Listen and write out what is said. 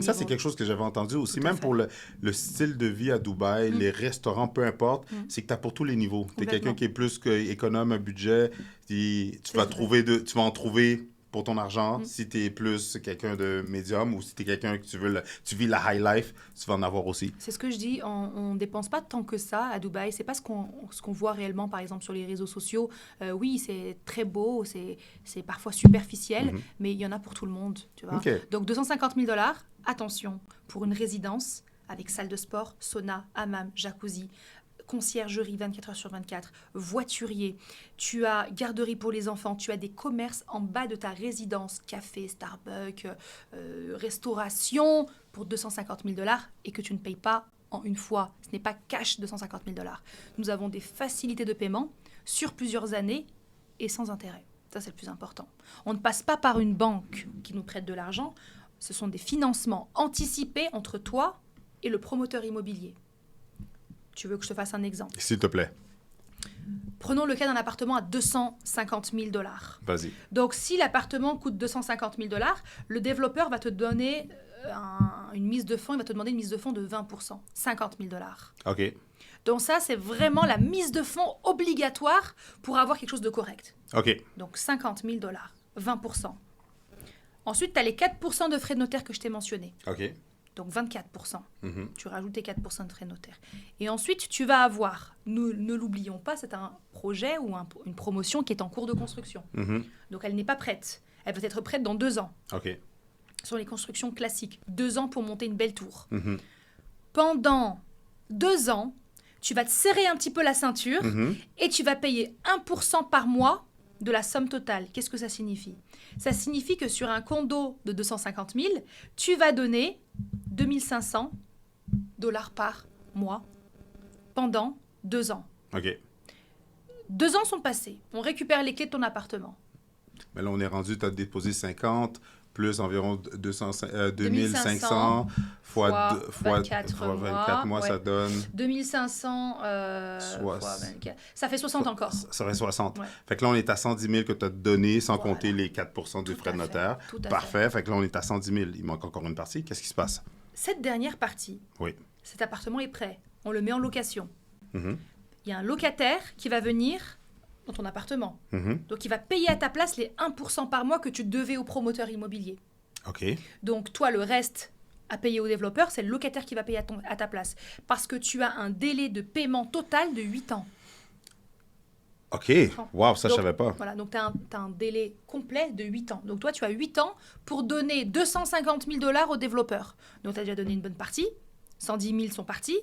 Ça, c'est quelque chose que j'avais entendu aussi. Même pour le style de vie à Dubaï, les restaurants, peu importe, c'est que tu as pour tous les niveaux. Tu es quelqu'un qui est plus économe, un budget, tu vas en trouver pour ton argent. Si tu es plus quelqu'un de médium ou si tu es quelqu'un que tu vis la high life, tu vas en avoir aussi. C'est ce que je dis, on ne dépense pas tant que ça à Dubaï. C'est pas ce qu'on voit réellement, par exemple, sur les réseaux sociaux. Oui, c'est très beau, c'est parfois superficiel, mais il y en a pour tout le monde, tu vois. Okay. Donc, $250 000, attention, pour une résidence avec salle de sport, sauna, hammam, jacuzzi, conciergerie 24 heures sur 24, voiturier, tu as garderie pour les enfants, tu as des commerces en bas de ta résidence, café, Starbucks, restauration pour $250 000 et que tu ne payes pas en une fois. Ce n'est pas cash $250 000. Nous avons des facilités de paiement sur plusieurs années et sans intérêt. Ça, c'est le plus important. On ne passe pas par une banque qui nous prête de l'argent. Ce sont des financements anticipés entre toi et le promoteur immobilier. Tu veux que je te fasse un exemple? S'il te plaît. Prenons le cas d'un appartement à $250 000. Vas-y. Donc, si l'appartement coûte $250 000, le développeur va te donner une mise de fonds, il va te demander une mise de fonds de 20%, $50 000. OK. Donc ça, c'est vraiment la mise de fonds obligatoire pour avoir quelque chose de correct. OK. Donc, $50 000, 20%. Ensuite, tu as les 4% de frais de notaire que je t'ai mentionnés. OK. Donc 24%. Tu rajoutes tes 4% de frais de notaire. Et ensuite, tu vas avoir, ne l'oublions pas, c'est un projet ou une promotion qui est en cours de construction. Donc elle n'est pas prête. Elle va être prête dans 2 ans. OK. Ce sont les constructions classiques. 2 ans pour monter une belle tour. Pendant 2 ans, tu vas te serrer un petit peu la ceinture et tu vas payer 1% par mois de la somme totale. Qu'est-ce que ça signifie? Ça signifie que sur un condo de 250 000, tu vas donner $2 500 par mois pendant 2 ans. OK. 2 ans sont passés. On récupère les clés de ton appartement. Mais là, on est rendu, tu as déposé 50 plus environ 2 500 fois 24 mois, ça donne... 2 500 fois 24. Ça fait 60 encore. Ça fait 60. Ouais. Fait que là, on est à 110 000 que tu as donné sans compter les 4% de frais de notaire. Parfait. Fait que là, on est à 110 000. Il manque encore une partie. Qu'est-ce qui se passe? Cette dernière partie, cet appartement est prêt. On le met en location. Il y a un locataire qui va venir dans ton appartement. Donc, il va payer à ta place les 1% par mois que tu devais au promoteur immobilier. OK. Donc, toi, le reste à payer au développeur, c'est le locataire qui va payer à ta place. Parce que tu as un délai de paiement total de 8 ans. OK. Wow, ça, je ne savais pas. Voilà, donc tu as un délai complet de 8 ans. Donc, toi, tu as 8 ans pour donner $250 000 au développeur. Donc, tu as déjà donné une bonne partie. 110 000 sont partis.